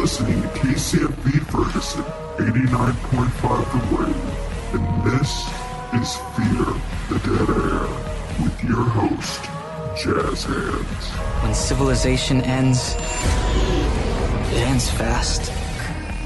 listening to KCFB Ferguson, 89.5 The Wave, and this is Fear the Dead Air with your host, JazzHandss. When civilization ends, it ends fast.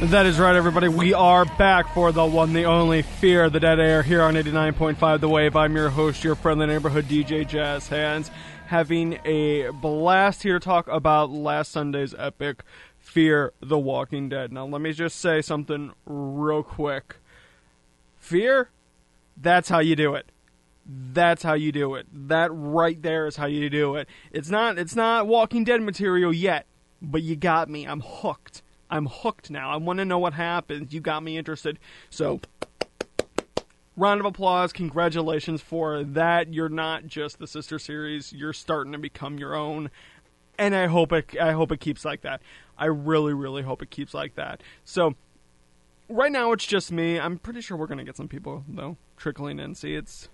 That is right, everybody. We are back for the one, the only Fear the Dead Air here on 89.5 The Wave. I'm your host, your friendly neighborhood DJ, JazzHandss, having a blast here to talk about last Sunday's epic, Fear the Walking Dead. Now, let me just say something real quick. Fear, that's how you do it. That's how you do it. That right there is how you do it. It's not Walking Dead material yet, but you got me. I'm hooked. I'm hooked now. I want to know what happens. You got me interested. So, round of applause. Congratulations for that. You're not just the sister series. You're starting to become your own. And I hope it keeps like that. I really, really hope it keeps like that. So, right now it's just me. I'm pretty sure we're going to get some people, though, trickling in. See, it's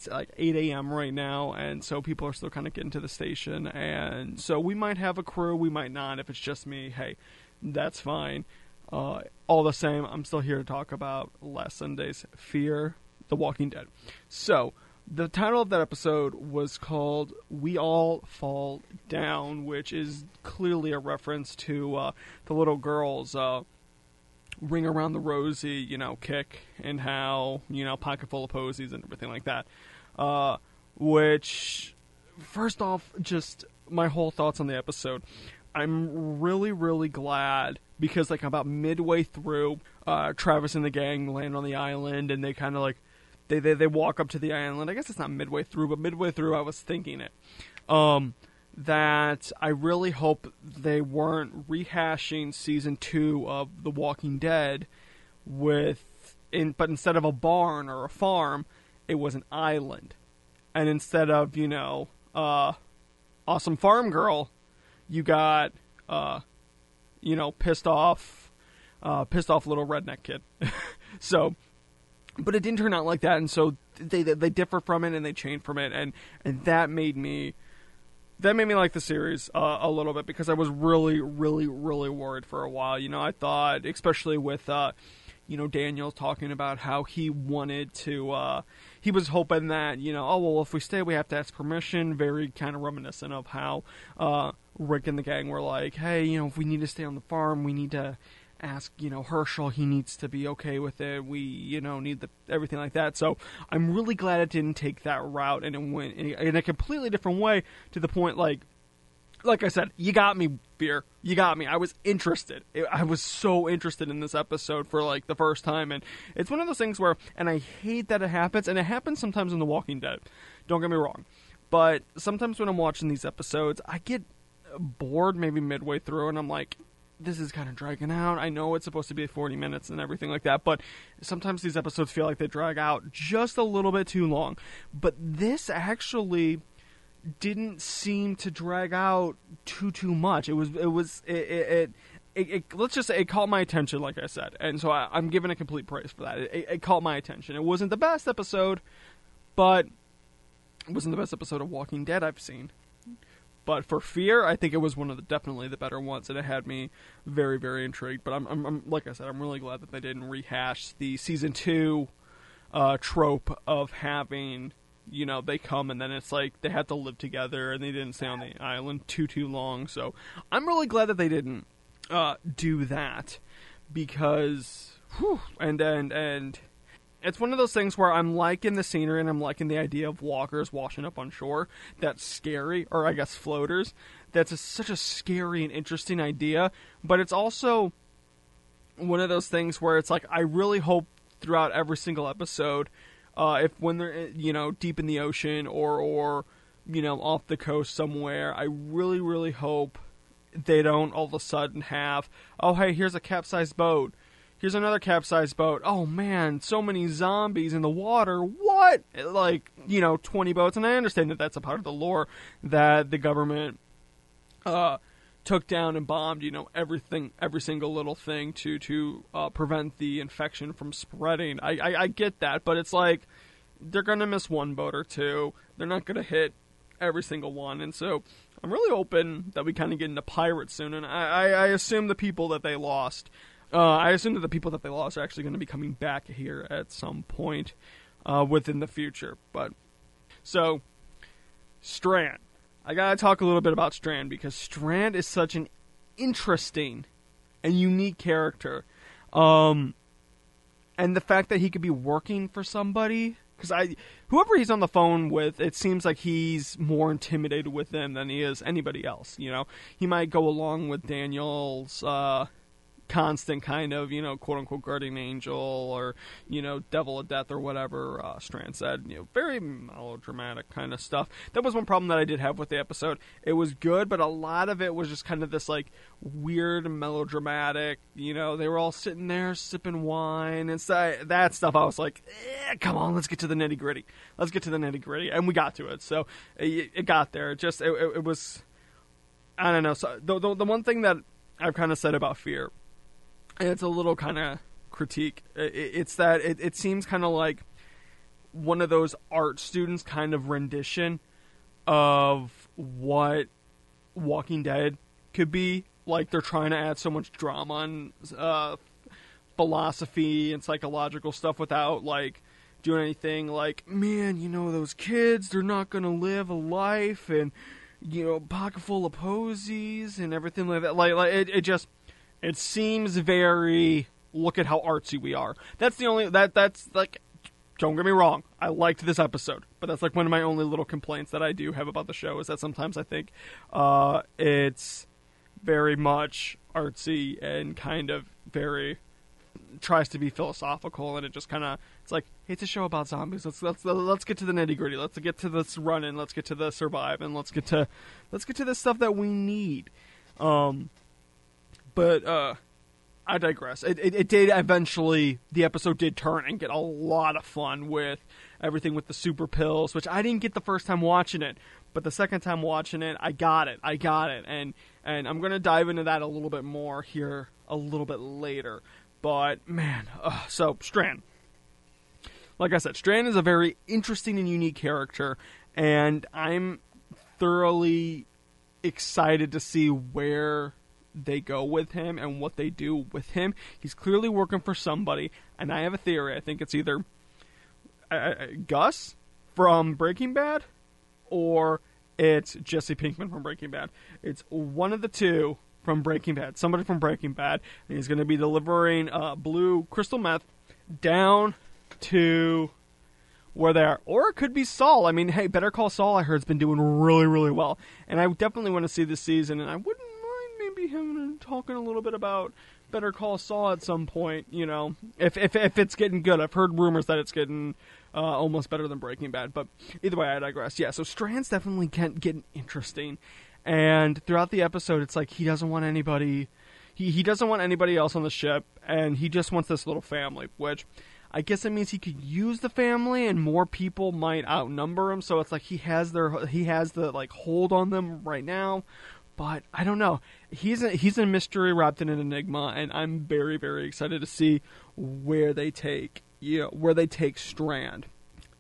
like 8 a.m. right now, and so people are still kind of getting to the station. And so we might have a crew. We might not. If it's just me, hey, that's fine. All the same, I'm still here to talk about last Sunday's Fear the Walking Dead. So, the title of that episode was called We All Fall Down, which is clearly a reference to the little girl's Ring Around the Rosie, kick, and how, pocket full of posies and everything like that. Which, first off, just my whole thoughts on the episode. I'm really, really glad because, about midway through, Travis and the gang land on the island, and they kind of, they walk up to the island. I guess it's not midway through, but midway through I was thinking it. That I really hope they weren't rehashing Season 2 of The Walking Dead but instead of a barn or a farm, it was an island. And instead of, awesome farm girl, you got, pissed off little redneck kid. So, but it didn't turn out like that, and so they differ from it, and they change from it, and that made me like the series a little bit, because I was really, really, really worried for a while. I thought, especially with, Daniel talking about how he wanted to, he was hoping that, if we stay, we have to ask permission, very kind of reminiscent of how, Rick and the gang were like, hey, if we need to stay on the farm, we need to ask, Herschel, he needs to be okay with it, we, need everything like that. So I'm really glad it didn't take that route, and it went in a completely different way, to the point, like I said, you got me, Fear. You got me. I was interested. I was so interested in this episode for, the first time, and it's one of those things where, and I hate that it happens, and it happens sometimes in The Walking Dead, don't get me wrong, but sometimes when I'm watching these episodes, I get bored maybe midway through, and I'm like, this is kind of dragging out. I know it's supposed to be 40 minutes and everything like that, but sometimes these episodes feel like they drag out just a little bit too long. But this actually didn't seem to drag out too much. Let's just say it caught my attention, like I said, and so I'm giving a complete praise for that. It caught my attention. It wasn't the best episode, but it wasn't the best episode of Walking Dead I've seen. But for Fear, I think it was definitely the better ones, and it had me very, very intrigued. But I'm like I said, I'm really glad that they didn't rehash the Season 2 trope of having, they come and then it's like they had to live together, and they didn't stay on the island too long. So I'm really glad that they didn't do that, because, and it's one of those things where I'm liking the scenery, and I'm liking the idea of walkers washing up on shore. That's scary, or I guess floaters. That's such a scary and interesting idea, but it's also one of those things where it's like, I really hope throughout every single episode, when they're, deep in the ocean or off the coast somewhere, I really, really hope they don't all of a sudden have, oh, hey, here's a capsized boat. Here's another capsized boat. Oh, man, so many zombies in the water. What? 20 boats. And I understand that that's a part of the lore, that the government took down and bombed, everything, every single little thing to prevent the infection from spreading. I get that, but it's like, they're going to miss one boat or two. They're not going to hit every single one. And so I'm really hoping that we kind of get into pirates soon, and I assume the people that they lost, are actually going to be coming back here at some point within the future. But so, Strand. I gotta talk a little bit about Strand, because Strand is such an interesting and unique character. And the fact that he could be working for somebody, because whoever he's on the phone with, it seems like he's more intimidated with them than he is anybody else, you know? He might go along with Daniel's, constant kind of, you know, quote-unquote guardian angel, or, you know, devil of death, or whatever Strand said. You know, very melodramatic kind of stuff. That was one problem that I did have with the episode. It was good, but a lot of it was just kind of this, like, weird melodramatic, you know, they were all sitting there sipping wine and that stuff. I was like, come on, let's get to the nitty-gritty. Let's get to the nitty-gritty. And we got to it. So, it got there. It was, I don't know. So, the one thing that I've kind of said about Fear, and it's a little kind of critique, it's that it seems kind of like one of those art students kind of rendition of what Walking Dead could be. Like, they're trying to add so much drama and philosophy and psychological stuff without, like, doing anything. Like, man, you know, those kids, they're not going to live a life, and, you know, pocket full of posies and everything like that. Like it seems very, look at how artsy we are. That's the only, that's like, don't get me wrong, I liked this episode, but that's like one of my only little complaints that I do have about the show, is that sometimes I think it's very much artsy and kind of very, tries to be philosophical, and it just kind of, it's like, hey, it's a show about zombies, let's get to the nitty gritty, let's get to this run-in, let's get to the survive, and let's get to the stuff that we need. But I digress. It did eventually, the episode did turn and get a lot of fun with everything with the super pills, which I didn't get the first time watching it, but the second time watching it, I got it, and I'm going to dive into that a little bit more here a little bit later. But, man, so, Strand. Like I said, Strand is a very interesting and unique character, and I'm thoroughly excited to see where they go with him and what they do with him. He's clearly working for somebody, and I have a theory. I think it's either Gus from Breaking Bad, or it's Jesse Pinkman from Breaking Bad. It's one of the two from Breaking Bad. Somebody from Breaking Bad, and he's going to be delivering blue crystal meth down to where they are. Or it could be Saul. I mean, hey, Better Call Saul, I heard, has been doing really, really well, and I definitely want to see this season, and I wouldn't maybe him talking a little bit about Better Call Saul at some point, you know, if it's getting good. I've heard rumors that it's getting almost better than Breaking Bad, but either way, I digress. Yeah, so Strand's definitely getting interesting, and throughout the episode, it's like he doesn't want anybody, he doesn't want anybody else on the ship, and he just wants this little family, which I guess it means he could use the family, and more people might outnumber him, so it's like he has the like hold on them right now. But I don't know. He's a mystery wrapped in an enigma, and I'm very, very excited to see where they take Strand.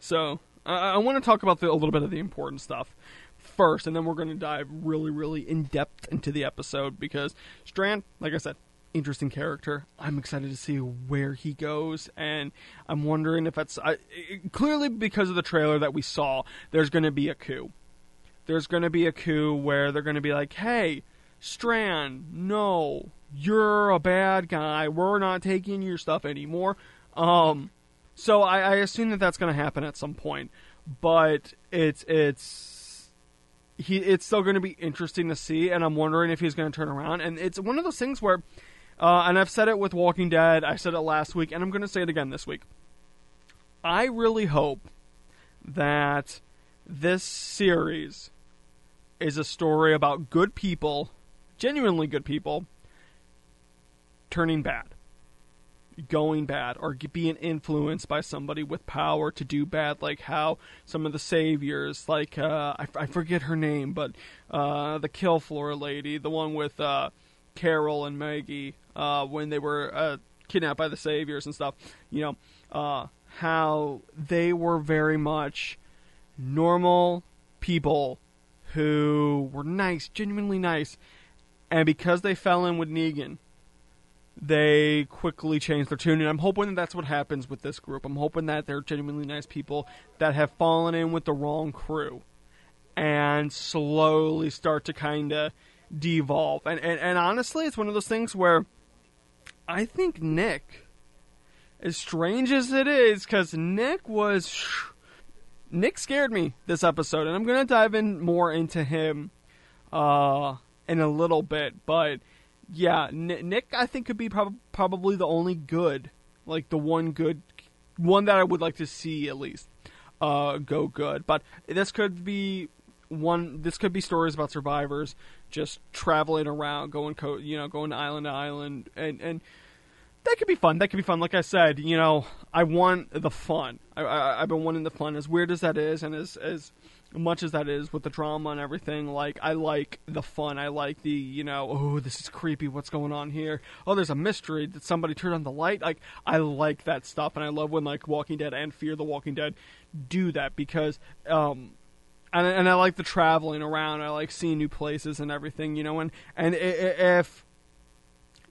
So I want to talk about a little bit of the important stuff first, and then we're going to dive really, really in depth into the episode, because Strand, like I said, interesting character. I'm excited to see where he goes, and I'm wondering if it's clearly because of the trailer that we saw, there's going to be a coup. There's going to be a coup where they're going to be like, hey, Strand, no, you're a bad guy. We're not taking your stuff anymore. So I assume that that's going to happen at some point. But it's still going to be interesting to see, and I'm wondering if he's going to turn around. And it's one of those things where, and I've said it with Walking Dead, I said it last week, and I'm going to say it again this week. I really hope that this series is a story about good people, genuinely good people, turning bad, going bad, or being influenced by somebody with power to do bad, like how some of the saviors, like, I forget her name, but the Kill Floor lady, the one with Carol and Maggie, when they were kidnapped by the saviors and stuff, you know, how they were very much normal people who were nice, genuinely nice, and because they fell in with Negan, they quickly changed their tune, and I'm hoping that that's what happens with this group. I'm hoping that they're genuinely nice people that have fallen in with the wrong crew and slowly start to kind of devolve. And honestly, it's one of those things where I think Nick, as strange as it is, because Nick scared me this episode, and I'm going to dive in more into him in a little bit, but yeah, Nick, I think, could be probably the only good, like the one that I would like to see at least go good. But this could be stories about survivors just traveling around, going to island to island, and that could be fun. That could be fun. Like I said, I want the fun. I've been wanting the fun. As weird as that is, and as much as that is with the drama and everything, like, I like the fun. I like the, oh, this is creepy, what's going on here? Oh, there's a mystery. Did somebody turn on the light? Like, I like that stuff, and I love when, like, Walking Dead and Fear the Walking Dead do that, because, and I like the traveling around. I like seeing new places and everything, and if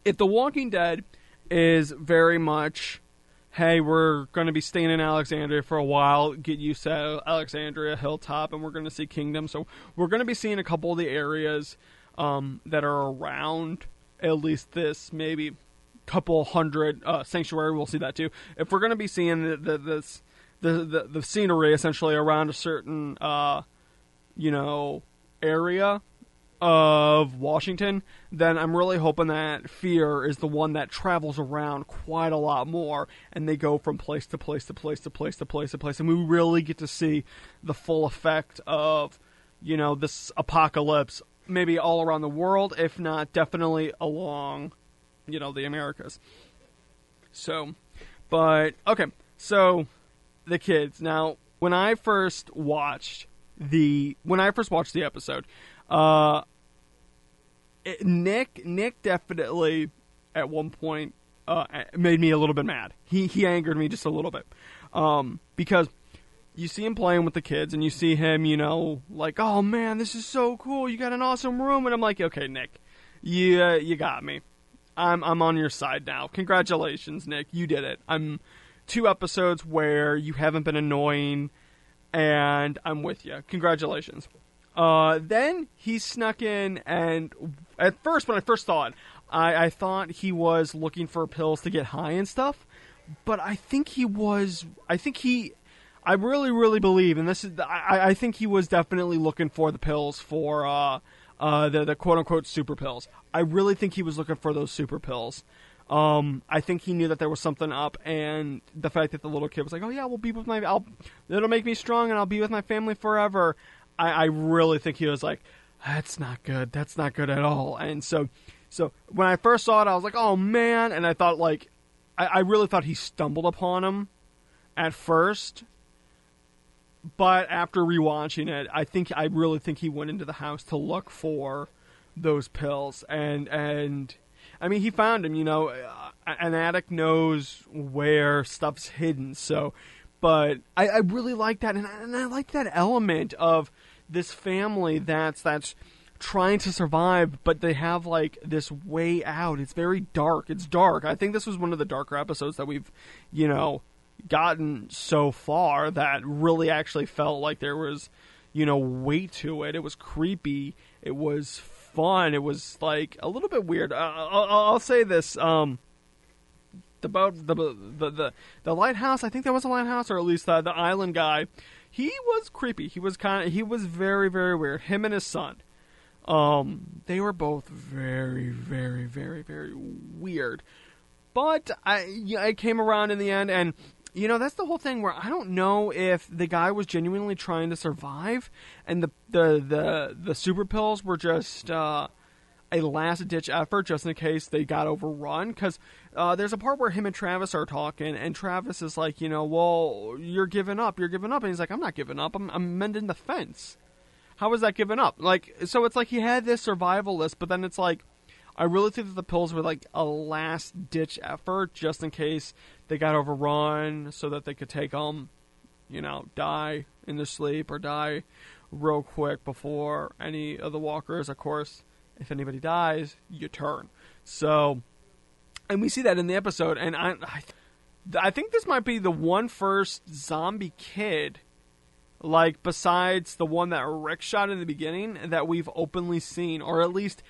The Walking Dead is very much, hey, we're going to be staying in Alexandria for a while, get used to Alexandria, Hilltop, and we're going to see Kingdom. So we're going to be seeing a couple of the areas that are around at least this, maybe couple hundred, Sanctuary, we'll see that too. If we're going to be seeing the scenery essentially around a certain, area of Washington, then I'm really hoping that Fear is the one that travels around quite a lot more, and they go from place to place to place to place to place to place, and we really get to see the full effect of, this apocalypse, maybe all around the world, if not definitely along, the Americas. So, but, okay, so, the kids. Now, when I first watched the episode, Nick definitely at one point made me a little bit mad. He angered me just a little bit, because you see him playing with the kids, and you see him, like, oh man, this is so cool. You got an awesome room, and I'm like, okay, Nick, you got me. I'm on your side now. Congratulations, Nick, you did it. I'm 2 episodes where you haven't been annoying, and I'm with you. Congratulations. Then he snuck in, and at first, when I first saw it, I thought he was looking for pills to get high and stuff, but I really, really believe, and I think he was definitely looking for the pills for, the quote-unquote super pills. I really think he was looking for those super pills. I think he knew that there was something up, and the fact that the little kid was like, oh yeah, we'll be with it'll make me strong, and I'll be with my family forever. I really think he was like, that's not good. That's not good at all. And so when I first saw it, I was like, oh man. And I thought, like, I really thought he stumbled upon him at first. But after rewatching it, I really think he went into the house to look for those pills. And I mean, he found him, an addict knows where stuff's hidden. So, but I really like that, and I like that element of this family that's trying to survive, but they have, like, this way out. It's very dark. It's dark. I think this was one of the darker episodes that we've, gotten so far, that really actually felt like there was, weight to it. It was creepy. It was fun. It was, like, a little bit weird. I'll say this, the lighthouse, I think there was a lighthouse, or at least the island guy, he was creepy. He was very, very weird. Him and his son, they were both very, very, very, very weird. But I came around in the end, and that's the whole thing where I don't know if the guy was genuinely trying to survive, and the super pills were just a last-ditch effort just in case they got overrun, because there's a part where him and Travis are talking, and Travis is like, well, you're giving up, and he's like, I'm not giving up, I'm mending the fence. How is that giving up? Like, so it's like he had this survival list, but then it's like, I really think that the pills were like a last-ditch effort just in case they got overrun, so that they could take them, die in their sleep or die real quick before any of the walkers. Of course, if anybody dies, you turn. So, and we see that in the episode, and I think this might be the one first zombie kid, like besides the one that Rick shot in the beginning, that we've openly seen, or at least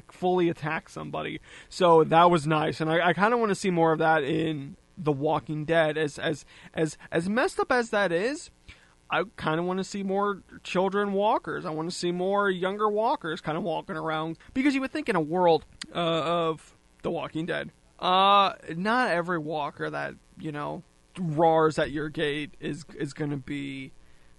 fully attack somebody. So that was nice, and I kind of want to see more of that in The Walking Dead. As messed up as that is, I kind of want to see more children walkers. I want to see more younger walkers kind of walking around, because you would think in a world of The Walking Dead, not every walker that, you know, roars at your gate is going to be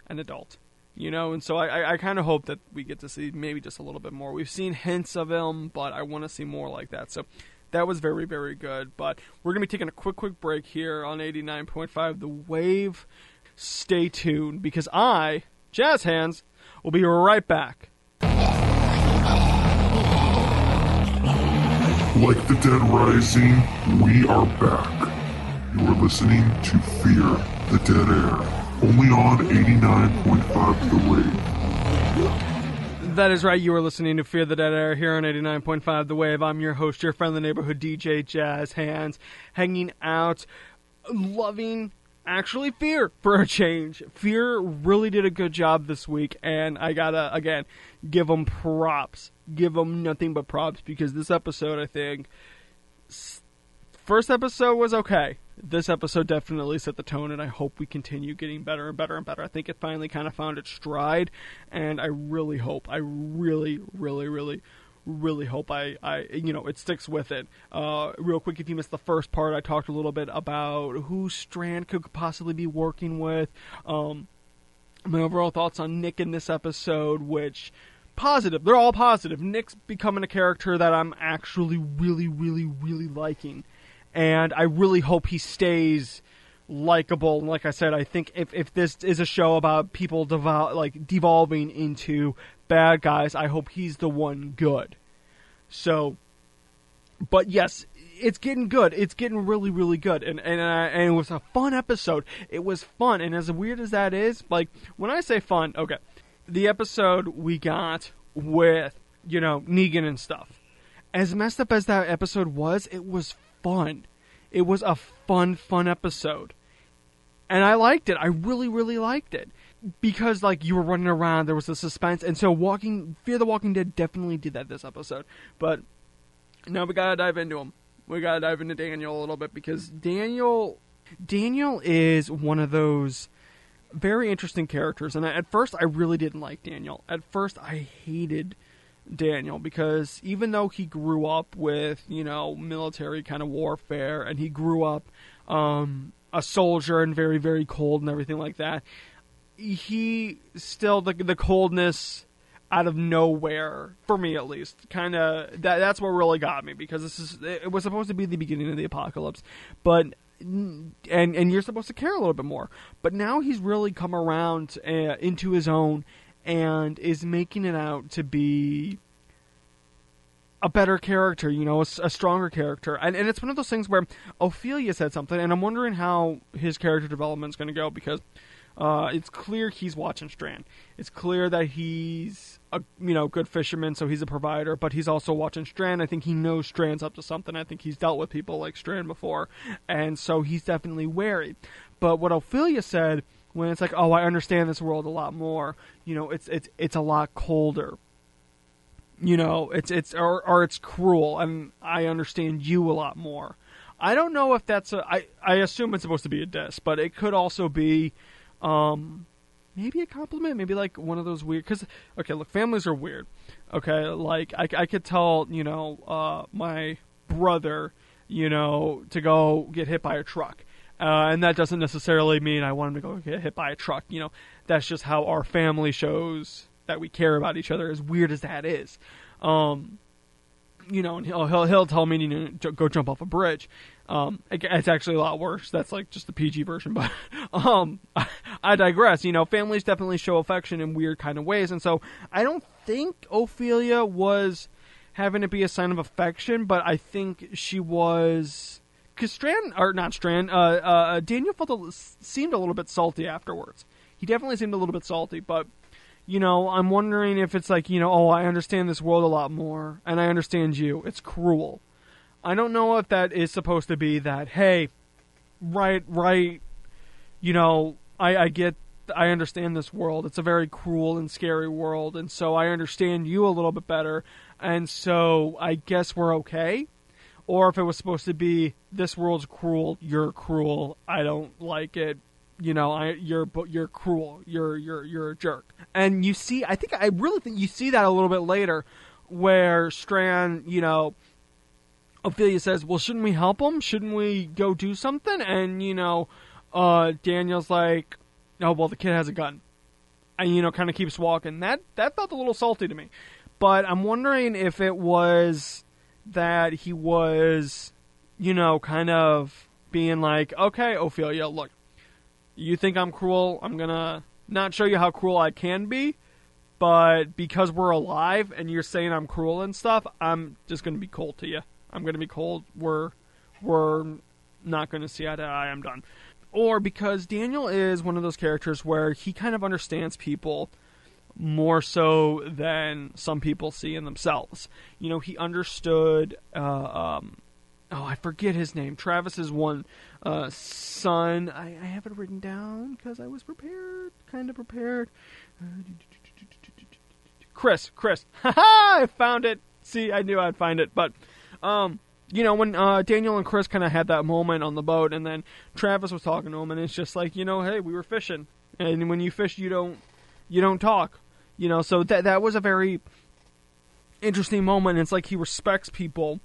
an adult, you know, and so I kind of hope that we get to see maybe just a little bit more. We've seen hints of him, but I want to see more like that. So that was very, very good. But we're going to be taking a quick break here on 89.5 The Wave. Stay tuned, because I, JazzHandss, will be right back. Like the dead rising, we are back. You are listening to Fear the Dead Air, only on 89.5 The Wave. That is right, you are listening to Fear the Dead Air here on 89.5 The Wave. I'm your host, your friendly neighborhood DJ, JazzHandss, hanging out, loving, actually, Fear for a change. Fear really did a good job this week, and I gotta, again, give them props. Give them nothing but props, because this episode, I think, first episode was okay. This episode definitely set the tone, and I hope we continue getting better and better and better. I think it finally kind of found its stride, and I really hope, I really hope it sticks with it. Real quick, if you missed the first part, I talked a little bit about who Strand could possibly be working with. My overall thoughts on Nick in this episode, which, positive. They're all positive. Nick's becoming a character that I'm actually really liking. And I really hope he stays likable. And like I said, I think if this is a show about people devolving into bad guys, I hope he's the one good. So, but yes, it's getting good. It's getting really good. And it was a fun episode. It was fun. And as weird as that is, like, when I say fun, okay, the episode we got with, you know, Negan and stuff, as messed up as that episode was, it was fun. It was a fun episode. And I liked it. I really liked it. Because, like, you were running around, there was the suspense, and so Fear the Walking Dead definitely did that this episode. But now we gotta dive into him. We gotta dive into Daniel a little bit, because Daniel is one of those very interesting characters. And at first, I really didn't like Daniel. At first, I hated Daniel, because even though he grew up with, you know, military kind of warfare, and he grew up a soldier and very cold and everything like that, he still, the coldness out of nowhere, for me at least, kind of, that's what really got me, because it was supposed to be the beginning of the apocalypse, but and you're supposed to care a little bit more, but now he's really come around into his own, and is making it out to be a better character, you know, a stronger character. And it's one of those things where Ophelia said something, and I'm wondering how his character development is going to go, because it's clear he's watching Strand. It's clear that he's a, you know, good fisherman, so he's a provider, but he's also watching Strand. I think he knows Strand's up to something. I think he's dealt with people like Strand before, and so he's definitely wary. But what Ophelia said, when it's like, oh, I understand this world a lot more, you know, it's a lot colder. You know, it's cruel, and I understand you a lot more. I don't know if that's I assume it's supposed to be a diss, but it could also be maybe a compliment, maybe like one of those weird, because, okay, look, families are weird. Okay, like, I could tell, you know, my brother, you know, to go get hit by a truck. And that doesn't necessarily mean I want him to go get hit by a truck. You know, that's just how our family shows that we care about each other, as weird as that is. You know, and he'll tell me, you know, to go jump off a bridge. It's actually a lot worse. That's like just the PG version, but I digress. You know, families definitely show affection in weird kind of ways, and so I don't think Ophelia was having it be a sign of affection, but I think she was, because Daniel seemed a little bit salty afterwards. He definitely seemed a little bit salty, but I'm wondering if it's like, oh, I understand this world a lot more, and I understand you. It's cruel. I don't know if that is supposed to be that, hey, right, I understand this world. It's a very cruel and scary world, and so I understand you a little bit better, and so I guess we're okay. Or if it was supposed to be, this world's cruel, you're cruel, I don't like it, you're cruel, you're a jerk. And I really think you see that a little bit later, where Strand, Ophelia says, well, shouldn't we help him? Shouldn't we go do something? And, Daniel's like, oh, well, the kid has a gun. And, kind of keeps walking. That felt a little salty to me. But I'm wondering if it was that he was, kind of being like, okay, Ophelia, look, you think I'm cruel. I'm going to not show you how cruel I can be. But because we're alive and you're saying I'm cruel and stuff, I'm just going to be cold to you. I'm going to be cold. We're not going to see eye to eye. I'm done. Or because Daniel is one of those characters where he kind of understands people more so than some people see in themselves. He understood, I forget his name. Travis's one son. I have it written down because I was kind of prepared. Chris. Ha-ha! I found it. See, I knew I'd find it. But, when Daniel and Chris kind of had that moment on the boat, and then Travis was talking to him, and it's just like, hey, we were fishing. And when you fish, you don't talk. So that was a very interesting moment. It's like he respects people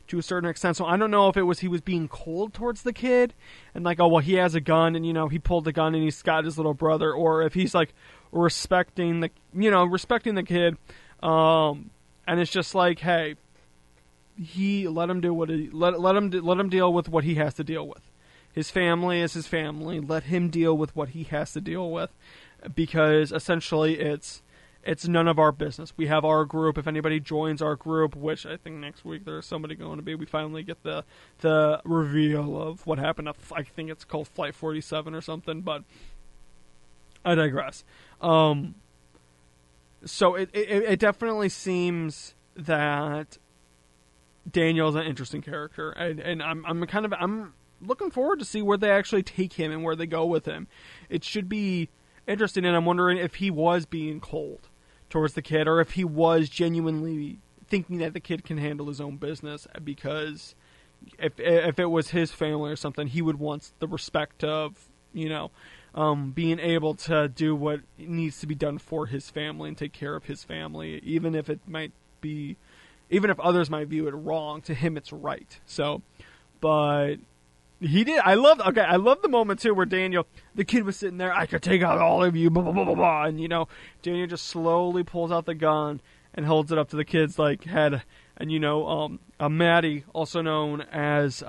to a certain extent. So I don't know if it was he was being cold towards the kid and like, oh, well, he has a gun and, he pulled the gun and he's got his little brother, or if he's like respecting the kid. And it's just like, hey, let him do what let him deal with what he has to deal with. His family is his family. Let him deal with what he has to deal with, because essentially it's none of our business. We have our group. If anybody joins our group, which I think next week there's somebody going to be, we finally get the reveal of what happened. I think it's called Flight 47 or something, but I digress. So it definitely seems that Daniel's an interesting character, and I'm looking forward to see where they actually take him and where they go with him. It should be interesting, and I'm wondering if he was being cold towards the kid, or if he was genuinely thinking that the kid can handle his own business, because if it was his family or something, he would want the respect of, being able to do what needs to be done for his family and take care of his family, even if others might view it wrong. To him, it's right. So, but he did. I love the moment too where the kid was sitting there. I could take out all of you, blah blah blah blah blah. And Daniel just slowly pulls out the gun and holds it up to the kid's like head. And Maddie, also known as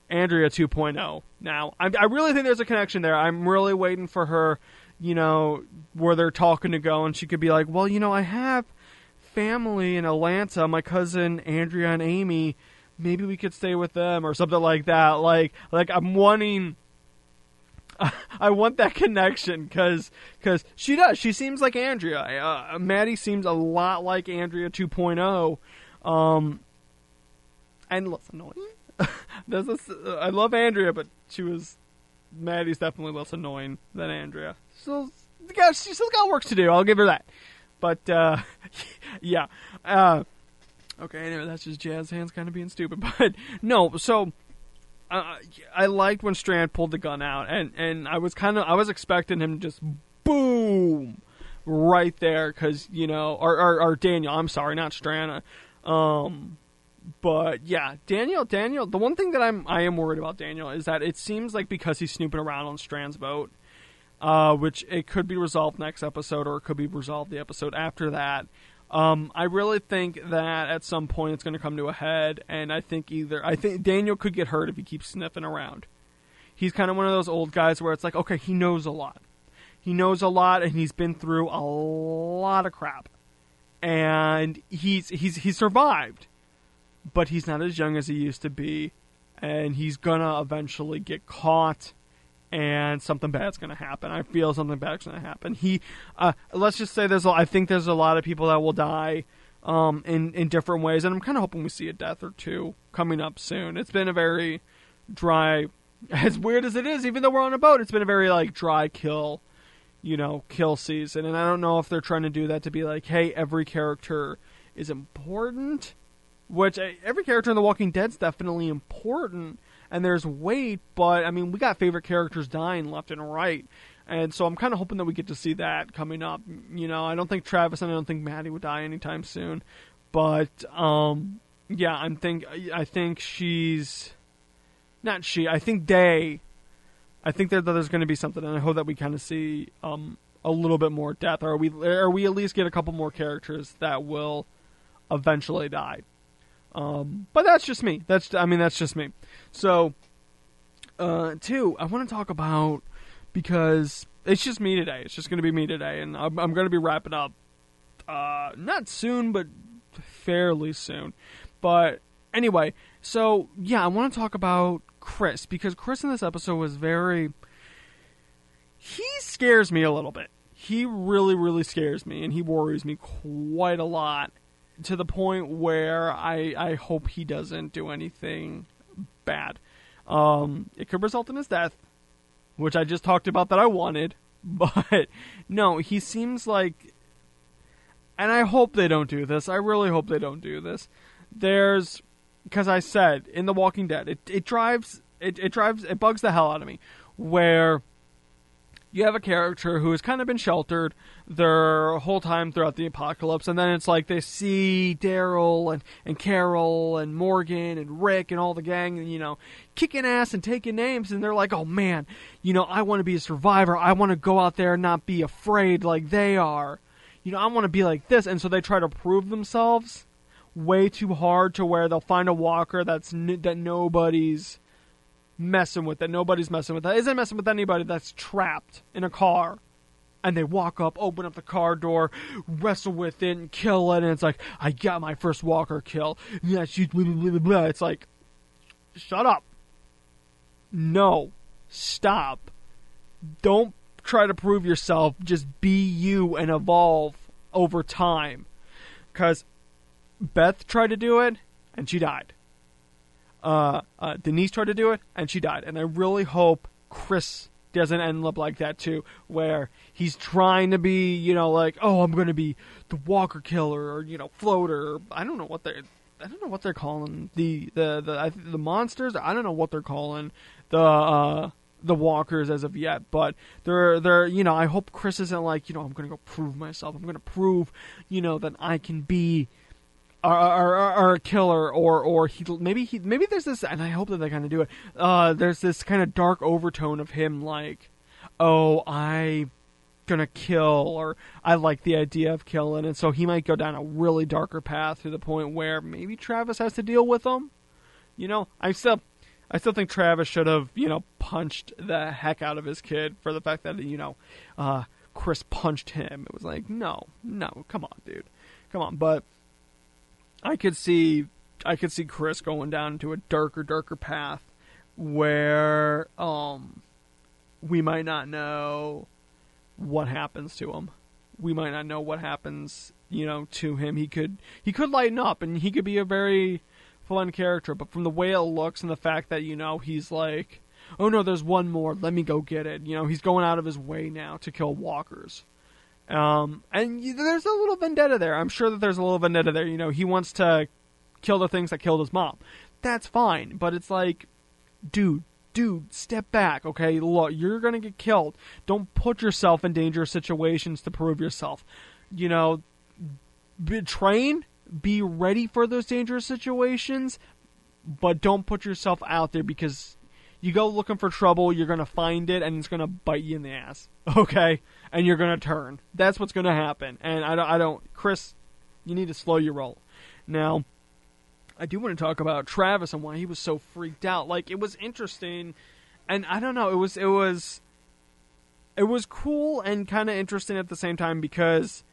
Andrea 2.0. Now, I really think there's a connection there. I'm really waiting for her, where they're talking to go, and she could be like, well, I have family in Atlanta, my cousin Andrea and Amy. Maybe we could stay with them or something like that. Like I'm wanting, I want that connection because she does. She seems like Andrea. Maddie seems a lot like Andrea 2.0. And less annoying. I love Andrea, but Maddie's definitely less annoying than Andrea. So yeah, she still got work to do. I'll give her that. But yeah. Okay, anyway, that's just JazzHandss kind of being stupid. But no, so I liked when Strand pulled the gun out, and I was expecting him to just boom right there, because or Daniel. I'm sorry, not Strand. But yeah, Daniel. The one thing that I am worried about Daniel is that it seems like because he's snooping around on Strand's boat, which it could be resolved next episode, or it could be resolved the episode after that. I really think that at some point it's going to come to a head, and I think Daniel could get hurt if he keeps sniffing around. He's kind of one of those old guys where it's like, okay, he knows a lot. He knows a lot, and he's been through a lot of crap. And he's survived. But he's not as young as he used to be, and he's gonna eventually get caught and something bad's going to happen. I feel something bad's going to happen. Let's just say I think there's a lot of people that will die in different ways, and I'm kind of hoping we see a death or two coming up soon. It's been a very dry, as weird as it is, even though we're on a boat, it's been a very, like, dry kill season, and I don't know if they're trying to do that to be like, hey, every character is important, which every character in The Walking Dead's definitely important, and there's weight, but, I mean, we got favorite characters dying left and right, and so I'm kind of hoping that we get to see that coming up. You know, I don't think Travis and I don't think Maddie would die anytime soon, but, yeah, I think that there's going to be something, and I hope that we kind of see a little bit more death, or we at least get a couple more characters that will eventually die. But that's just me. That's just me. So, two, I want to talk about, because it's just me today. It's just going to be me today, and I'm going to be wrapping up, not soon, but fairly soon. But anyway, so yeah, I want to talk about Chris, because Chris in this episode was he scares me a little bit. He really, really scares me, and he worries me quite a lot, to the point where I hope he doesn't do anything bad. It could result in his death, which I just talked about that I wanted, but no, he seems like, and I hope they don't do this, I really hope they don't do this. Because I said, in The Walking Dead, it bugs the hell out of me, where you have a character who has kind of been sheltered their whole time throughout the apocalypse, and then it's like they see Daryl and Carol and Morgan and Rick and all the gang, you know, kicking ass and taking names, and they're like, oh man, you know, I want to be a survivor, I want to go out there and not be afraid like they are, you know, I want to be like this, and so they try to prove themselves way too hard, to where they'll find a walker that nobody's messing with, that isn't messing with anybody, that's trapped in a car, and they walk up, open up the car door, wrestle with it, and kill it, and it's like, I got my first walker kill. Yeah, it's like, shut up. No. Stop. Don't try to prove yourself. Just be you and evolve over time. Because Beth tried to do it, and she died. Denise tried to do it, and she died. And I really hope Chris doesn't end up like that too, where he's trying to be, you know, like, oh, I'm going to be the walker killer, or, you know, floater. Or, I don't know what they're calling the monsters. I don't know what they're calling the walkers as of yet, but they're you know, I hope Chris isn't like, you know, I'm going to go prove myself. I'm going to prove, you know, that I can be a killer, or maybe there's this, and I hope that they kind of do it. There's this kind of dark overtone of him, like, oh, I gonna kill, or I like the idea of killing, and so he might go down a really darker path to the point where maybe Travis has to deal with him. You know, I still think Travis should have, you know, punched the heck out of his kid for the fact that, you know, Chris punched him. It was like, no, come on, dude, come on. But I could see Chris going down into a darker path where we might not know what happens to him. We might not know what happens, you know, to him. He could lighten up, and he could be a very fun character, but from the way it looks and the fact that, you know, he's like, oh no, there's one more, let me go get it. You know, he's going out of his way now to kill walkers. And there's a little vendetta there. I'm sure that there's a little vendetta there. You know, he wants to kill the things that killed his mom. That's fine, but it's like, dude, step back, okay? Look, you're gonna get killed. Don't put yourself in dangerous situations to prove yourself. You know, be ready for those dangerous situations, but don't put yourself out there, because you go looking for trouble, you're gonna find it, and it's gonna bite you in the ass, okay? And you're gonna turn. That's what's gonna happen. And I don't, Chris, you need to slow your roll. Now, I do want to talk about Travis and why he was so freaked out. Like, it was interesting, and I don't know, it was cool and kind of interesting at the same time, because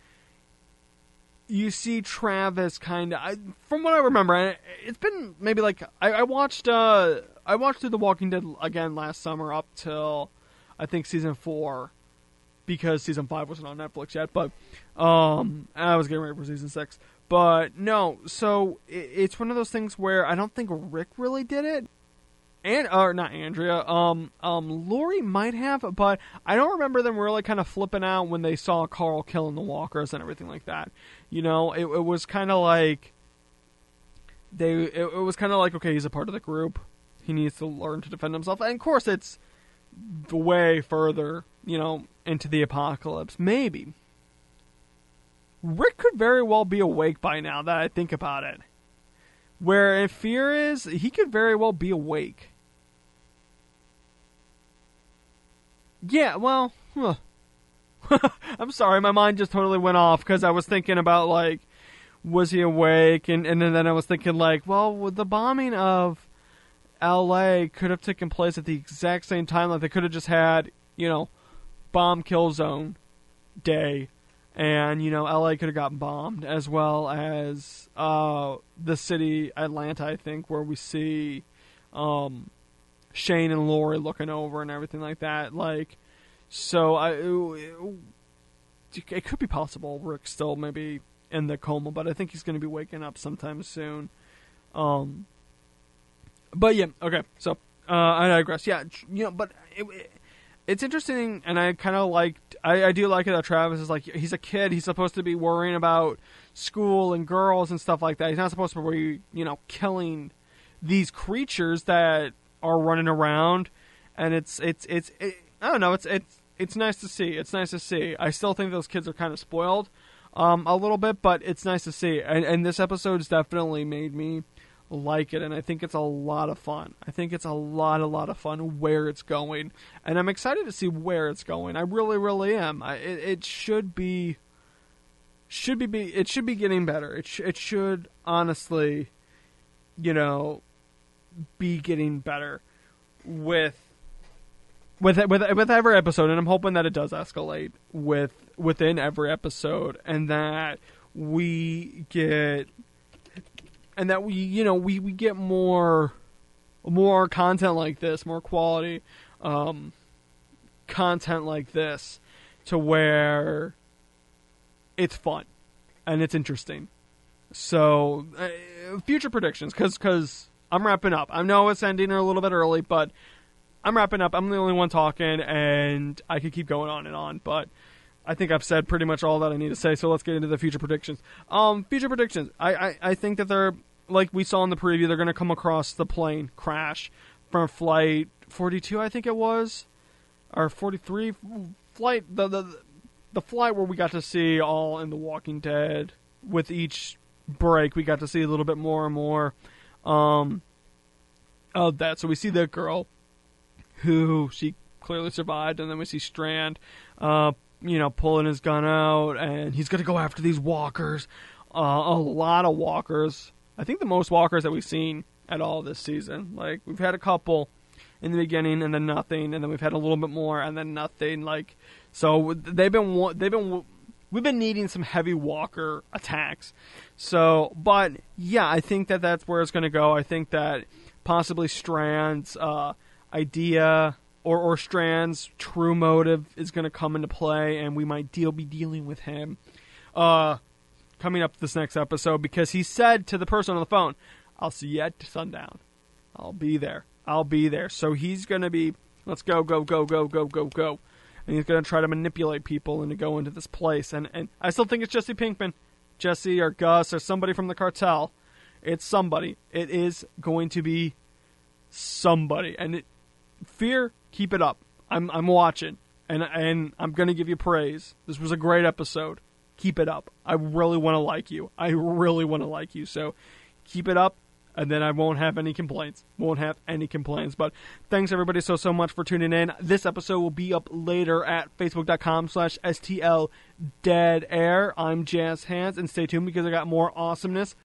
you see Travis kind of, from what I remember, it's been maybe like, I watched through The Walking Dead again last summer up till I think season 4, because season 5 wasn't on Netflix yet, but I was getting ready for season 6. But no, so it's one of those things where I don't think Rick really did it. Or not Andrea. Lori might have, but I don't remember them really kind of flipping out when they saw Carl killing the walkers and everything like that. You know, it was kind of like it was kind of like, okay, he's a part of the group. He needs to learn to defend himself. And of course, it's way further, you know, into the apocalypse. Maybe Rick could very well be awake by now that I think about it. Where if Fear is, he could very well be awake. Yeah, well, I'm sorry, my mind just totally went off because I was thinking about, like, was he awake? And then I was thinking, like, well, the bombing of L.A. could have taken place at the exact same time. Like, they could have just had, you know, bomb kill zone day, and, you know, L.A. could have gotten bombed, as well as the city, Atlanta, I think, where we see Shane and Lori looking over and everything like that. Like, so it could be possible Rick's still maybe in the coma, but I think he's going to be waking up sometime soon. But yeah, okay, so I digress. Yeah, you know, but it's interesting, and I kind of liked. I do like it that Travis is like, he's a kid. He's supposed to be worrying about school and girls and stuff like that. He's not supposed to be, you know, killing these creatures that are running around. And it's I don't know. It's nice to see. It's nice to see. I still think those kids are kind of spoiled, a little bit, but it's nice to see. And this episode's definitely made me like it, and I think it's a lot of fun. I think it's a lot of fun where it's going, and I'm excited to see where it's going. I really, really am. It should be getting better. It should honestly, you know, be getting better with every episode, and I'm hoping that it does escalate within every episode, and that we get. And that we get more content like this, more quality content like this, to where it's fun and it's interesting. So, future predictions, because I'm wrapping up. I know it's ending a little bit early, but I'm wrapping up. I'm the only one talking, and I could keep going on and on, but I think I've said pretty much all that I need to say, so let's get into the future predictions. Future predictions. I think that they're, like we saw in the preview, they're going to come across the plane crash from Flight 42, I think it was, or 43. Flight, the flight where we got to see all in The Walking Dead. With each break, we got to see a little bit more and more of that. So we see that girl, who she clearly survived, and then we see Strand, pulling his gun out, and he's going to go after these walkers. A lot of walkers. I think the most walkers that we've seen at all this season. Like, we've had a couple in the beginning, and then nothing, and then we've had a little bit more, and then nothing. Like, so we've been needing some heavy walker attacks. So, but yeah, I think that that's where it's going to go. I think that possibly Strand's idea or Strand's true motive is going to come into play, and we might be dealing with him coming up this next episode, because he said to the person on the phone, "I'll see you at sundown. I'll be there. So he's going to be, let's go. And he's going to try to manipulate people into going into this place. And I still think it's Jesse Pinkman. Jesse or Gus or somebody from the cartel. It's somebody. It is going to be somebody. And Fear, keep it up. I'm watching. And I'm going to give you praise. This was a great episode. Keep it up. I really want to like you. So keep it up. And then I won't have any complaints. But thanks, everybody, so much for tuning in. This episode will be up later at facebook.com/STL Dead Air. I'm JazzHandss, and stay tuned because I got more awesomeness